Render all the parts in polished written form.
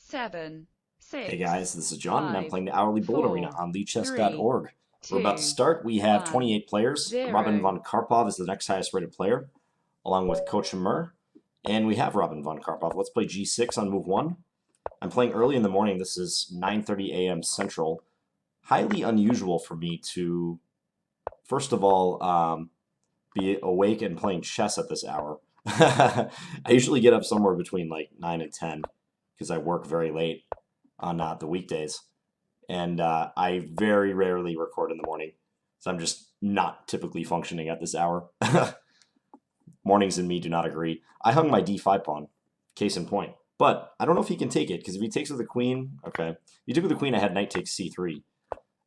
7, Hey 6, guys, this is John, and I'm 5, playing the Hourly Bullet Arena 4, on 3, lichess.org. We're about to 2, start. We have 1, 28 players. Robin 0. von Karpov is the next highest rated player, along with Coach Mur. And we have Robin von Karpov. Let's play g6 on move 1. I'm playing early in the morning. This is 9:30 a.m. Central. Highly unusual for me to, first of all, be awake and playing chess at this hour. I usually get up somewhere between like 9 and 10 because I work very late on the weekdays. And I very rarely record in the morning, so I'm just not typically functioning at this hour. Mornings and me do not agree. I hung my d5 pawn, case in point. But I don't know if he can take it, because if he takes with the queen, okay. If he took with the queen, I had knight takes c3.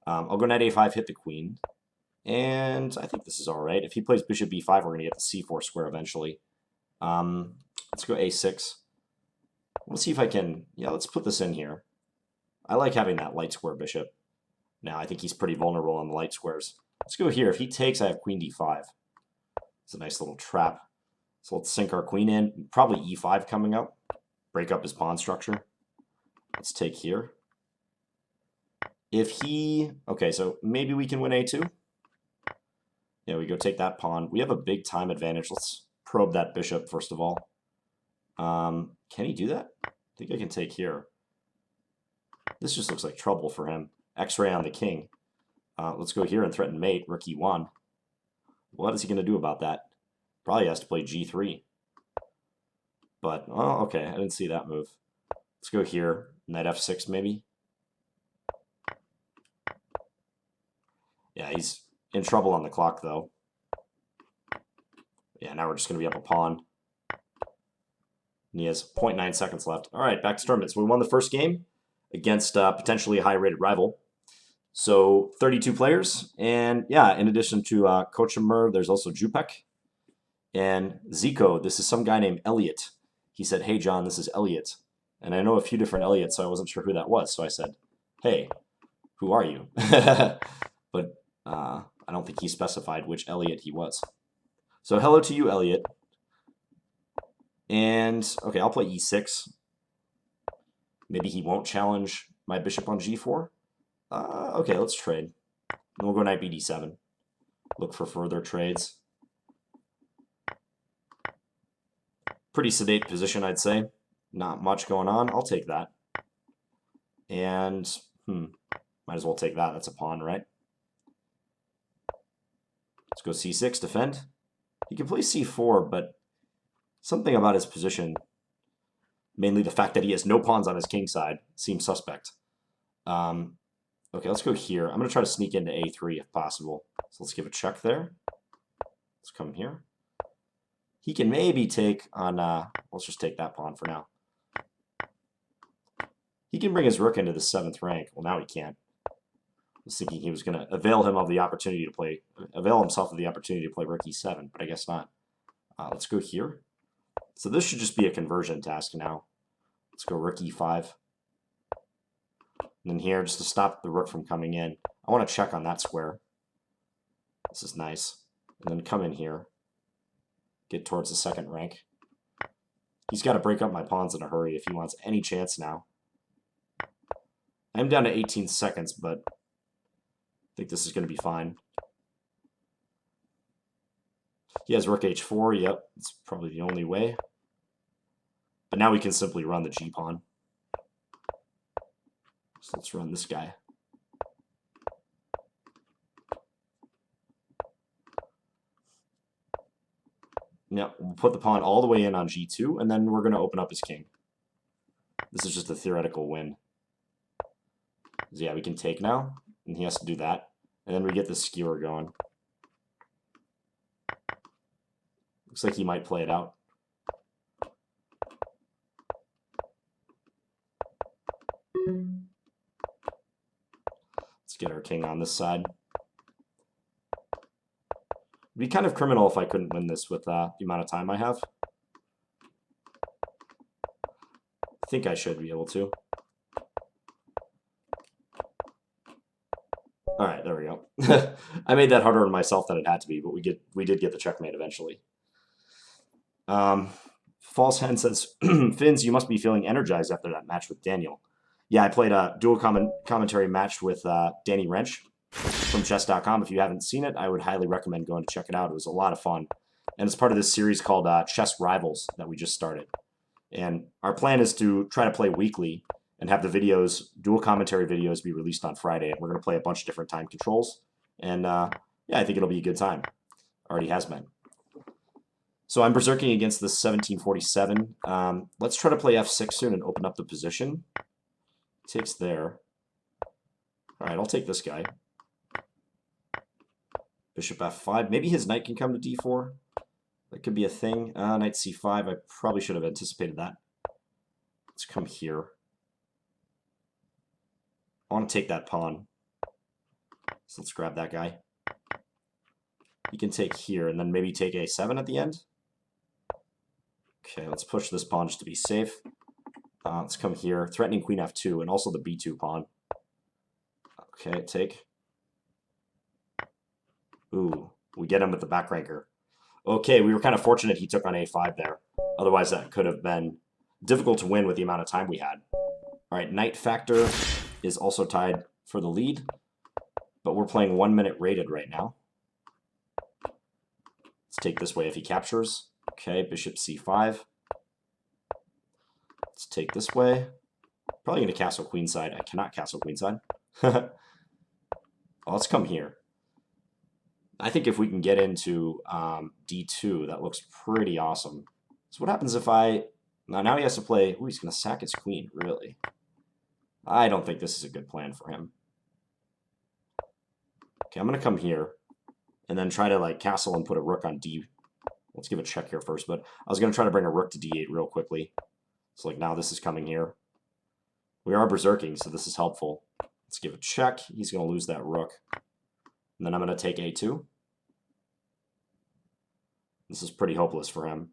I'll go knight a5, hit the queen. And I think this is all right. If he plays bishop b5, we're going to get the c4 square eventually. Let's go a6. Let's see if I can... Yeah, let's put this in here. I like having that light square bishop. Now, I think he's pretty vulnerable on the light squares. Let's go here. If he takes, I have queen d5. It's a nice little trap. So let's sink our queen in. Probably e5 coming up. Break up his pawn structure. Let's take here. If he... Okay, so maybe we can win a2. Yeah, we go take that pawn. We have a big time advantage. Let's probe that bishop, first of all. Can he do that? I think I can take here. This just looks like trouble for him. X-ray on the king. Let's go here and threaten mate, rook e1. What is he going to do about that? Probably has to play g3. But, oh, okay, I didn't see that move. Let's go here, knight f6 maybe. Yeah, he's in trouble on the clock, though. Yeah, now we're just going to be up a pawn. And he has 0.9 seconds left. All right, back to tournament. So we won the first game against potentially a high-rated rival. So 32 players, and yeah, in addition to Kochemer, there's also Jupek and Zico. This is some guy named Elliot. He said, "Hey John, this is Elliot," and I know a few different Elliots, so I wasn't sure who that was. So I said, "Hey, who are you?" But I don't think he specified which Elliot he was. So hello to you, Elliot. And okay, I'll play e6. Maybe he won't challenge my bishop on g4. Okay, let's trade. And we'll go knight bd7. Look for further trades. Pretty sedate position, I'd say. Not much going on. I'll take that. And, might as well take that. That's a pawn, right? Let's go c6, defend. He can play c4, but something about his position, mainly the fact that he has no pawns on his king side, seems suspect. Okay, let's go here. I'm going to try to sneak into a3 if possible. So let's give a check there. Let's come here. He can maybe take on... let's just take that pawn for now. He can bring his rook into the 7th rank. Well, now he can't. I was thinking he was going to avail himself of the opportunity to play rook e7, but I guess not. Let's go here. So this should just be a conversion task now. Let's go rook e5. And then here, just to stop the rook from coming in, I want to check on that square. This is nice. And then come in here. Get towards the 2nd rank. He's got to break up my pawns in a hurry if he wants any chance now. I'm down to 18 seconds, but I think this is going to be fine. He has rook h4. Yep, it's probably the only way. But now we can simply run the g-pawn. So let's run this guy. Now, we'll put the pawn all the way in on g2, and then we're going to open up his king. This is just a theoretical win. So yeah, we can take now, and he has to do that. And then we get the skewer going. Looks like he might play it out. Let's get our king on this side. It'd be kind of criminal if I couldn't win this with the amount of time I have. I think I should be able to. All right, there we go. I made that harder on myself than it had to be, but we did get the checkmate eventually. False Hen says, Finns, you must be feeling energized after that match with Daniel. Yeah, I played a dual commentary match with Danny Wrench from chess.com. If you haven't seen it, I would highly recommend going to check it out. It was a lot of fun. And it's part of this series called Chess Rivals that we just started. And our plan is to try to play weekly and have the videos, dual commentary videos, be released on Friday. And we're going to play a bunch of different time controls. And yeah, I think it'll be a good time. Already has been. So I'm berserking against the 1747. Let's try to play f6 soon and open up the position. Takes there. All right, I'll take this guy. Bishop f5. Maybe his knight can come to d4. That could be a thing. Knight c5. I probably should have anticipated that. Let's come here. I want to take that pawn. So let's grab that guy. He can take here and then maybe take a7 at the end. Okay, let's push this pawn just to be safe. Let's come here. Threatening queen f2 and also the b2 pawn. Okay, take. Ooh, we get him with the back ranker. Okay, we were kind of fortunate he took on a5 there. Otherwise, that could have been difficult to win with the amount of time we had. All right, knight factor is also tied for the lead, but we're playing 1 minute rated right now. Let's take this way if he captures. Okay, bishop c5. Let's take this way. Probably going to castle queenside. I cannot castle queenside. Oh, let's come here. I think if we can get into d2, that looks pretty awesome. So what happens if I... Now he has to play... Ooh, he's going to sack his queen, really. I don't think this is a good plan for him. Okay, I'm going to come here and then try to like castle and put a rook on d. Let's give a check here first, but I was going to try to bring a rook to d8 real quickly. So like now this is coming here. We are berserking, so this is helpful. Let's give a check. He's going to lose that rook. And then I'm going to take a2. This is pretty hopeless for him.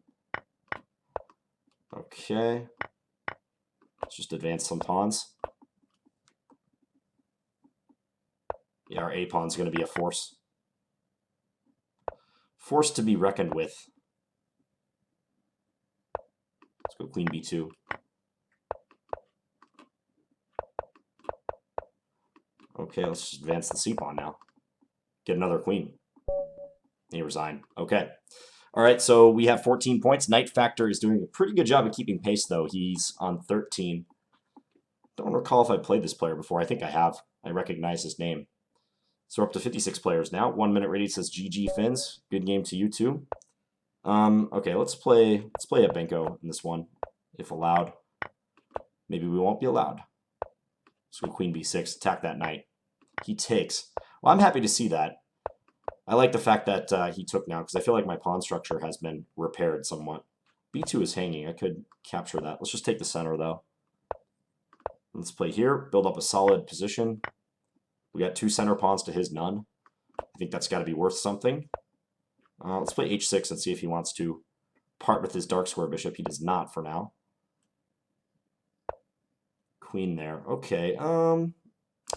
Okay. Let's just advance some pawns. Yeah, our a pawn's going to be a force. Force to be reckoned with. Let's go queen b2. Okay, let's just advance the c pawn now. Get another queen. He resigned. Okay. All right, so we have 14 points. Knight Factor is doing a pretty good job of keeping pace, though. He's on 13. Don't recall if I played this player before. I think I have. I recognize his name. So we're up to 56 players now. 1 minute rating says GG Finns. Good game to you too. Okay, let's play a Benko in this one, if allowed. Maybe we won't be allowed. Let's go queen b6, attack that knight. He takes. Well, I'm happy to see that. I like the fact that he took now, because I feel like my pawn structure has been repaired somewhat. b2 is hanging. I could capture that. Let's just take the center, though. Let's play here, build up a solid position. We got 2 center pawns to his none. I think that's got to be worth something. Let's play h6 and see if he wants to part with his dark square bishop. He does not for now. Queen there. Okay. I don't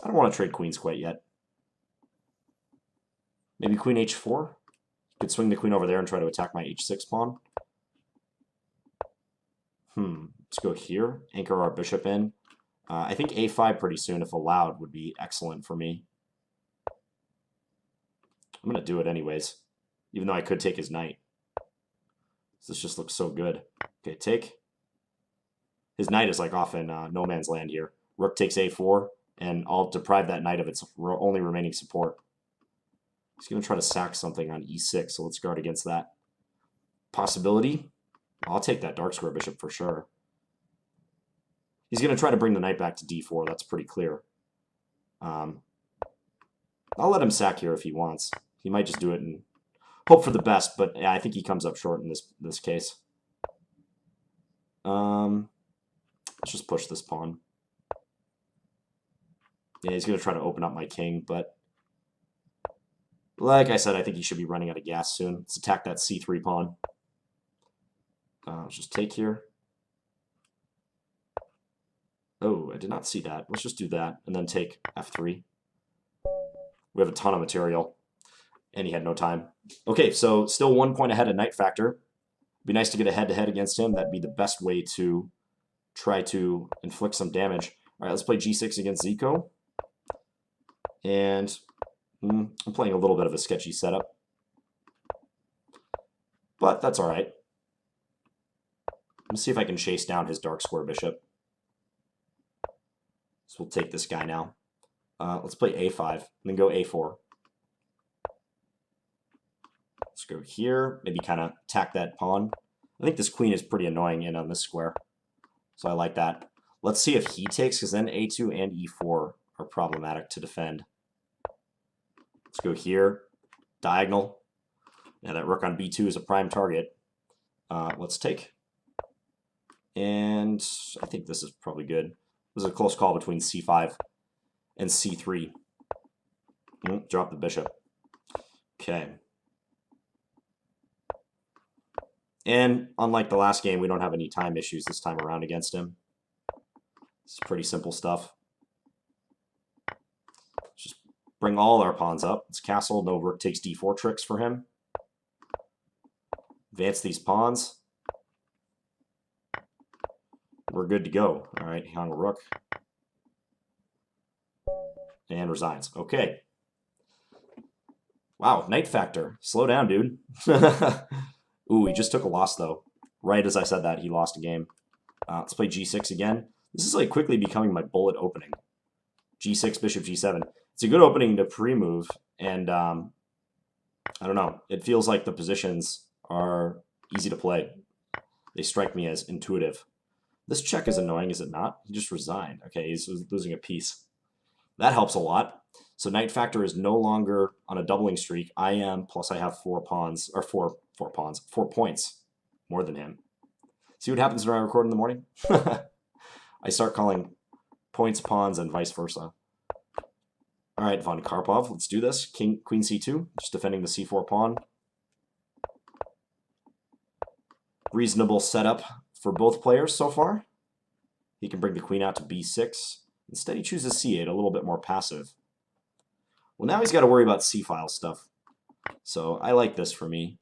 want to trade queens quite yet. Maybe queen h4? Could swing the queen over there and try to attack my h6 pawn. Let's go here. Anchor our bishop in. I think a5 pretty soon, if allowed, would be excellent for me. I'm going to do it anyways, even though I could take his knight. This just looks so good. Okay, take. His knight is like off in no man's land here. Rook takes a4, and I'll deprive that knight of its only remaining support. He's going to try to sack something on e6, so let's guard against that. Possibility? I'll take that dark square bishop for sure. He's going to try to bring the knight back to d4. That's pretty clear. I'll let him sack here if he wants. He might just do it and hope for the best, but yeah, I think he comes up short in this case. Let's just push this pawn. Yeah, he's going to try to open up my king, but like I said, I think he should be running out of gas soon. Let's attack that c3 pawn. Let's just take here. Oh, I did not see that. Let's just do that and then take f3. We have a ton of material, and he had no time. Okay, so still 1 point ahead of Knight Factor. Be nice to get a head-to-head against him. That'd be the best way to try to inflict some damage. All right, let's play g6 against Zico. And I'm playing a little bit of a sketchy setup. But that's all right. Let's see if I can chase down his dark square bishop. So we'll take this guy now. Let's play a5, and then go a4. Let's go here, maybe kind of attack that pawn. I think this queen is pretty annoying in on this square, so I like that. Let's see if he takes, because then a2 and e4 are problematic to defend. Let's go here, diagonal. Now that rook on b2 is a prime target. Let's take. And I think this is probably good. This is a close call between c5 and c3. Drop the bishop. Okay. And unlike the last game, we don't have any time issues this time around against him. It's pretty simple stuff. Just bring all our pawns up. It's castle, no rook takes d4 tricks for him. Advance these pawns. We're good to go. All right, hang on a rook. And resigns. Okay. Wow, knight factor. Slow down, dude. Ooh, he just took a loss, though. Right as I said that, he lost a game. Let's play g6 again. This is like quickly becoming my bullet opening. g6, bishop g7. It's a good opening to pre-move, and I don't know. It feels like the positions are easy to play. They strike me as intuitive. This check is annoying, is it not? He just resigned. Okay, he's losing a piece. That helps a lot. So knight factor is no longer on a doubling streak. I am, plus I have 4 pawns, or 4 points more than him. See what happens when I record in the morning? I start calling points pawns and vice versa. All right, von Karpov, let's do this. Queen c2, just defending the c4 pawn. Reasonable setup for both players so far. He can bring the queen out to b6. Instead, he chooses c8, a little bit more passive. Well, now he's got to worry about c-file stuff. So I like this for me.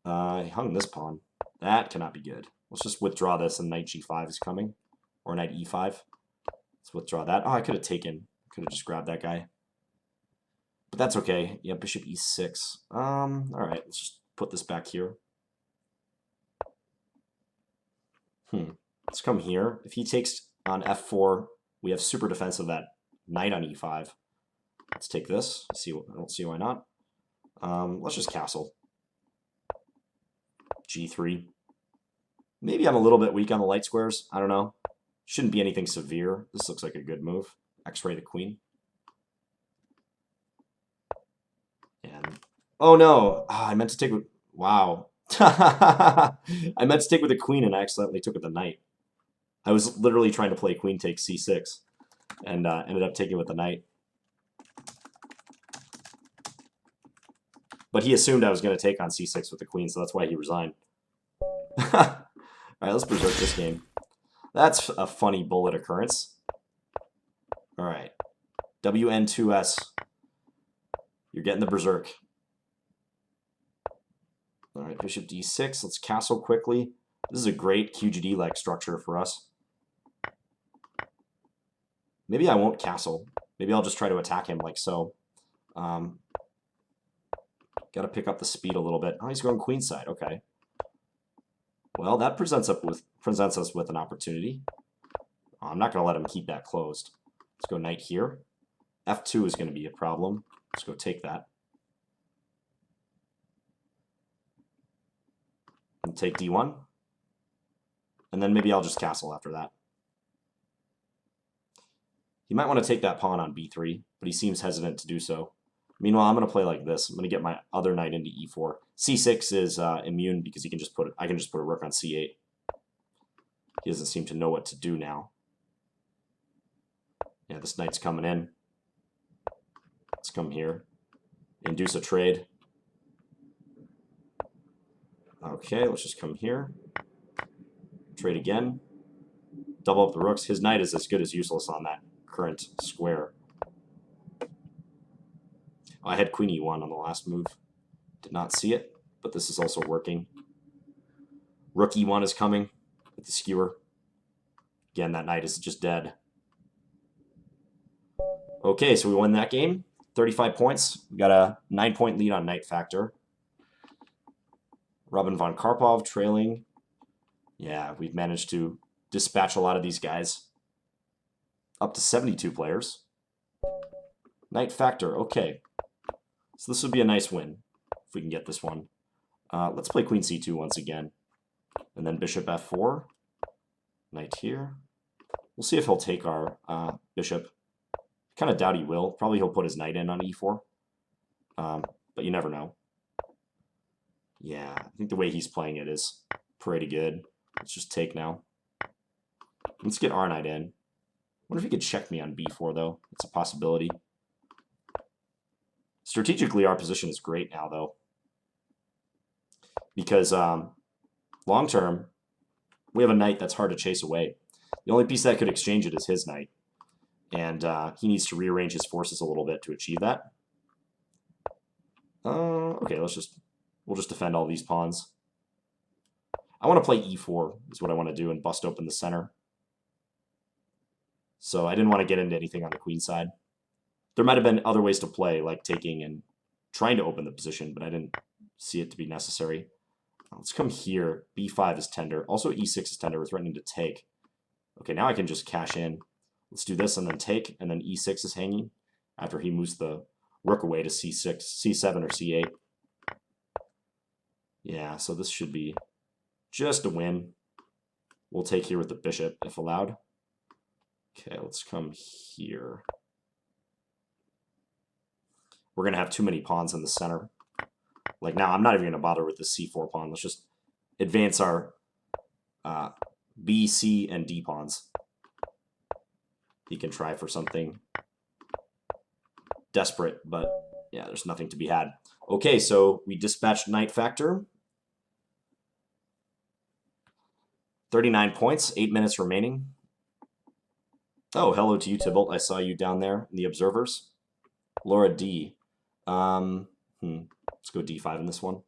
He hung this pawn. That cannot be good. Let's just withdraw this, and knight g5 is coming. Or knight e5. Let's withdraw that. Oh, I could have taken. Could have just grabbed that guy. But that's okay. Yeah, bishop e6. All right, let's just put this back here. Let's come here. If he takes on f4, we have super defense of that knight on e5. Let's take this. I don't see why not. Let's just castle. g3. Maybe I'm a little bit weak on the light squares. I don't know. Shouldn't be anything severe. This looks like a good move. X-ray the queen. And oh no! I meant to take with. Wow. I meant to take with the queen and I accidentally took with the knight. I was literally trying to play queen takes c6 and ended up taking with the knight. But he assumed I was going to take on c6 with the queen, so that's why he resigned. All right, let's berserk this game. That's a funny bullet occurrence. All right. WN2S. You're getting the berserk. All right, bishop d6. Let's castle quickly. This is a great QGD-like structure for us. Maybe I won't castle. Maybe I'll just try to attack him like so. Got to pick up the speed a little bit. Oh, he's going queenside. Okay. Well, that presents us with an opportunity. Oh, I'm not going to let him keep that closed. Let's go knight here. F2 is going to be a problem. Let's go take that. And take d1. And then maybe I'll just castle after that. He might want to take that pawn on b3, but he seems hesitant to do so. Meanwhile, I'm going to play like this. I'm going to get my other knight into e4. c6 is immune because I can just put a rook on c8. He doesn't seem to know what to do now. Yeah, this knight's coming in. Let's come here. Induce a trade. Okay, let's just come here. Trade again. Double up the rooks. His knight is as good as useless on that current square. I had queen e1 on the last move. Did not see it, but this is also working. Rook E1 is coming with the skewer. Again, that knight is just dead. Okay, so we won that game. 35 points. We got a 9-point lead on Knight Factor. Robin von Karpov trailing. Yeah, we've managed to dispatch a lot of these guys. Up to 72 players. Knight Factor, okay. So this would be a nice win if we can get this one. Let's play Queen C2 once again. And then Bishop F4. Knight here. We'll see if he'll take our bishop. Kind of doubt he will. Probably he'll put his knight in on E4. But you never know. Yeah, I think the way he's playing it is pretty good. Let's just take now. Let's get our knight in. Wonder if he could check me on B4, though. It's a possibility. Strategically, our position is great now, though. Because long term, we have a knight that's hard to chase away. The only piece that could exchange it is his knight. And he needs to rearrange his forces a little bit to achieve that. Okay, we'll just defend all these pawns. I want to play E4 is what I want to do and bust open the center. So I didn't want to get into anything on the queen side. There might have been other ways to play, like taking and trying to open the position, but I didn't see it to be necessary. Let's come here. B5 is tender. Also E6 is tender. We're threatening to take. Okay, now I can just cash in. Let's do this and then take, and then E6 is hanging after he moves the rook away to C6, C7 or C8. Yeah, so this should be just a win. We'll take here with the bishop if allowed. Okay, let's come here. We're going to have too many pawns in the center. Like now, I'm not even going to bother with the C4 pawn. Let's just advance our B, C, and D pawns. He can try for something desperate, but yeah, there's nothing to be had. Okay, so we dispatched Knight Factor. 39 points, 8 minutes remaining. Oh, hello to you, Tybalt. I saw you down there in the observers. Laura D. Let's go D5 in this one.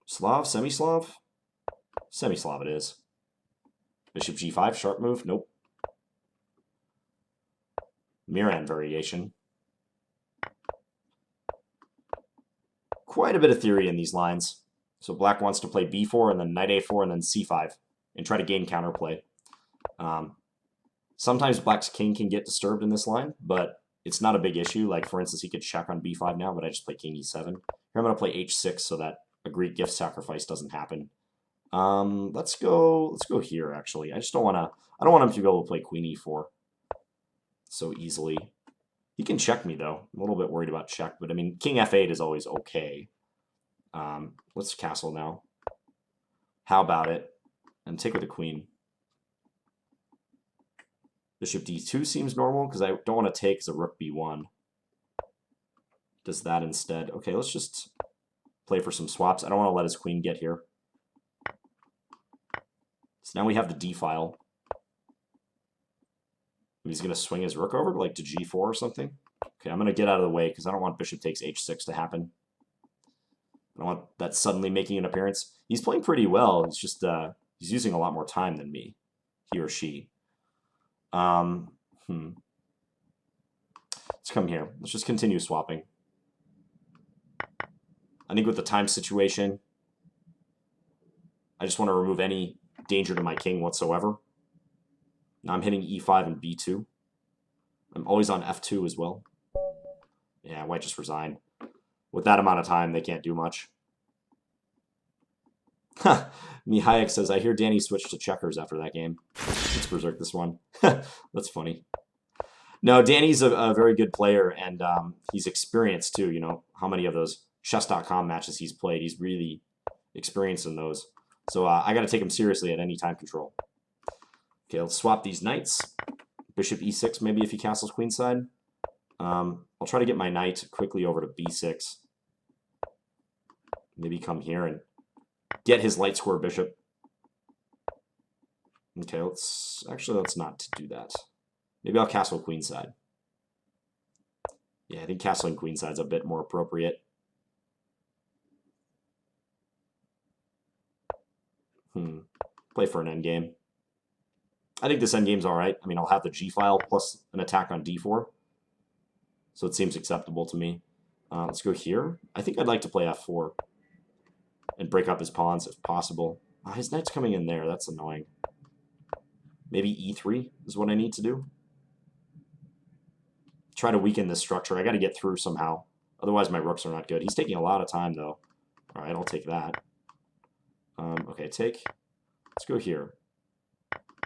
Slav, semi-Slav? Semi-Slav it is. Bishop G5, sharp move? Nope. Miran variation. Quite a bit of theory in these lines. So black wants to play B4 and then knight A4 and then C5 and try to gain counterplay. Sometimes black's king can get disturbed in this line, but it's not a big issue. Like, for instance, he could check on B5 now, but I just play king E7. Here I'm going to play H6 so that a Greek gift sacrifice doesn't happen. Let's go here, actually. I don't want him to be able to play queen E4 so easily. He can check me, though. I'm a little bit worried about check, but I mean, king F8 is always okay. Let's castle now. How about it? And take with the queen. Bishop D2 seems normal, because I don't want to take as a rook B1. Does that instead. Okay, let's just play for some swaps. I don't want to let his queen get here. So now we have the D file. He's going to swing his rook over, like to G4 or something. Okay, I'm going to get out of the way, because I don't want bishop takes H6 to happen. I don't want that suddenly making an appearance. He's playing pretty well. It's just he's using a lot more time than me, he or she. Let's come here. Let's just continue swapping. I think with the time situation, I just want to remove any danger to my king whatsoever. Now I'm hitting E5 and B2. I'm always on F2 as well. Yeah, white just resigned. With that amount of time, they can't do much. Mihayek says, I hear Danny switched to checkers after that game. Let's berserk this one. That's funny. No, Danny's a very good player, and he's experienced too. You know, how many of those chess.com matches he's played. He's really experienced in those. So I got to take him seriously at any time control. Okay, let's swap these knights. Bishop E6 maybe if he castles queenside. I'll try to get my knight quickly over to B6. Maybe come here and get his light square bishop. Okay, let's not do that. Maybe I'll castle queenside. Yeah, I think castling queenside's a bit more appropriate. Play for an endgame. I think this endgame's all right. I mean, I'll have the G file plus an attack on D4. So it seems acceptable to me. Let's go here. I think I'd like to play F4 and break up his pawns if possible. His knight's coming in there. That's annoying. Maybe E3 is what I need to do. Try to weaken this structure. I got to get through somehow. Otherwise, my rooks are not good. He's taking a lot of time, though. All right, I'll take that. Okay, take. Let's go here.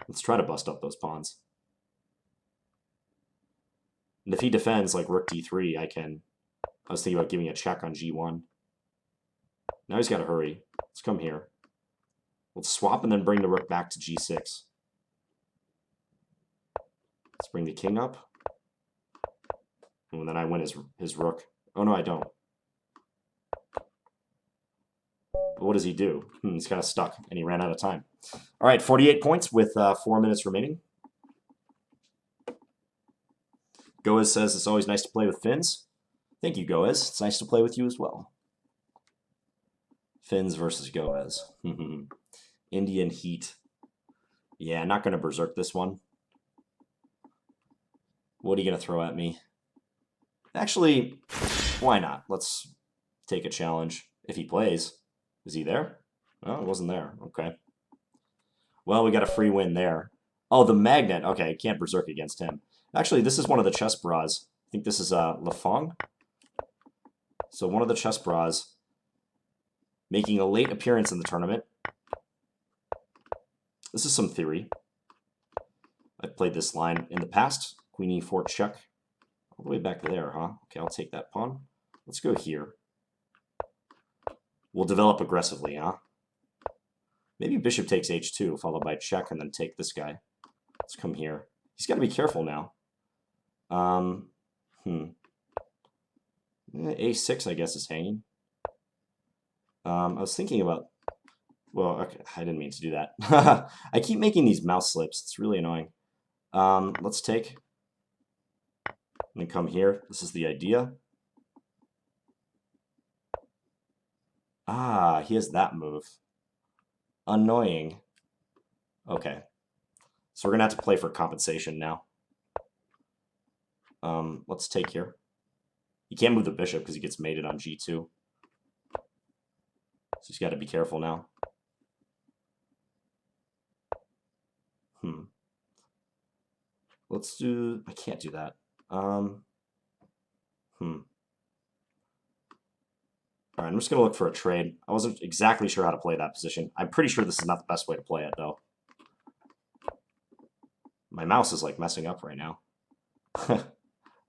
Let's try to bust up those pawns. And if he defends like rook d3, I was thinking about giving a check on g1. Now he's got to hurry. Let's come here. Let's swap and then bring the rook back to g6. Let's bring the king up. And then I win his rook. Oh, no, I don't. But what does he do? He's kind of stuck, and he ran out of time. All right, 48 points with 4 minutes remaining. Goaz says it's always nice to play with Finns. Thank you, Goaz. It's nice to play with you as well. Finns versus Goaz. Indian Heat. Yeah, not going to berserk this one. What are you going to throw at me? Actually, why not? Let's take a challenge. If he plays. Is he there? No, it wasn't there. Okay. Well, we got a free win there. Oh, the magnet. Okay, can't berserk against him. Actually, this is one of the chess bras. I think this is Lafong. So one of the chess bras making a late appearance in the tournament. This is some theory. I've played this line in the past. Queen e4 check. All the way back there, huh? Okay, I'll take that pawn. Let's go here. We'll develop aggressively, huh? Maybe bishop takes h2, followed by check, and then take this guy. Let's come here. He's got to be careful now. A6, I guess, is hanging. I was thinking about... Well, okay, I didn't mean to do that. I keep making these mouse slips. It's really annoying. Let's take... And then come here. This is the idea. Ah, he has that move. Annoying. Okay. So we're going to have to play for compensation now. Let's take here. He can't move the bishop because he gets mated on g2. So he's got to be careful now. Let's do... I can't do that. All right, I'm just going to look for a trade. I wasn't exactly sure how to play that position. I'm pretty sure this is not the best way to play it, though. My mouse is, like, messing up right now.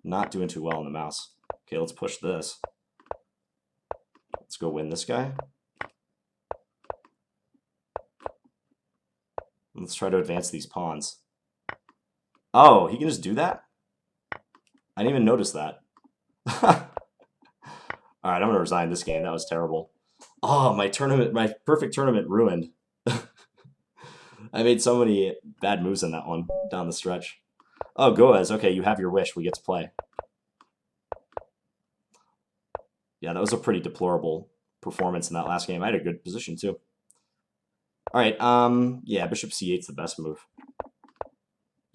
Not doing too well on the mouse. Okay, let's push this. Let's go win this guy. Let's try to advance these pawns. Oh, he can just do that? I didn't even notice that. All right, I'm going to resign this game. That was terrible. Oh, my perfect tournament ruined. I made so many bad moves in that one down the stretch. Oh, Goaz. Okay, you have your wish. We get to play. Yeah, that was a pretty deplorable performance in that last game. I had a good position, too. All right, yeah, bishop c8 is the best move.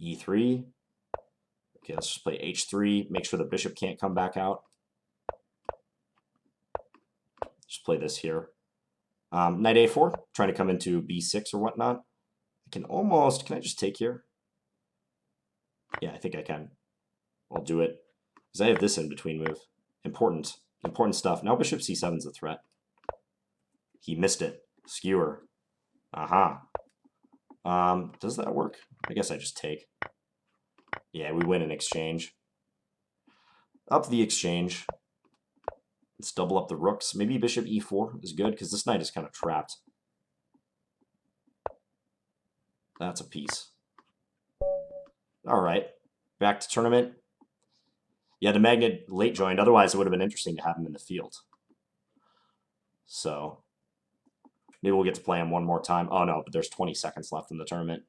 e3. Okay, let's just play h3. Make sure the bishop can't come back out. Just play this here. Knight a4, trying to come into b6 or whatnot. I can almost... Can I just take here? Yeah, I think I can. I'll do it. Because I have this in-between move. Important stuff. Now bishop c7 is a threat. He missed it. Skewer. Aha. Does that work? I guess I just take. Yeah, we win in exchange. Up the exchange. Let's double up the rooks. Maybe bishop e4 is good, because this knight is kind of trapped. That's a piece. All right. Back to tournament. Yeah, the magnet late joined. Otherwise, it would have been interesting to have him in the field. So, maybe we'll get to play him one more time. Oh, no, but there's 20 seconds left in the tournament.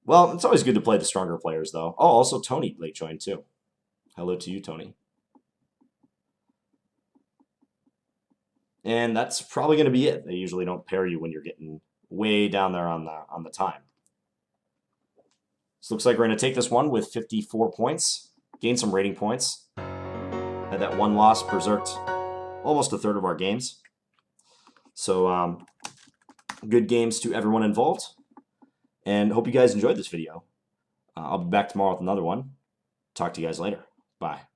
Well, it's always good to play the stronger players, though. Oh, also Tony late joined, too. Hello to you, Tony. And that's probably going to be it. They usually don't pair you when you're getting way down there on the time. So looks like we're going to take this one with 54 points, gain some rating points. Had that one loss berserked almost a third of our games. So good games to everyone involved, and hope you guys enjoyed this video. I'll be back tomorrow with another one. Talk to you guys later. Bye.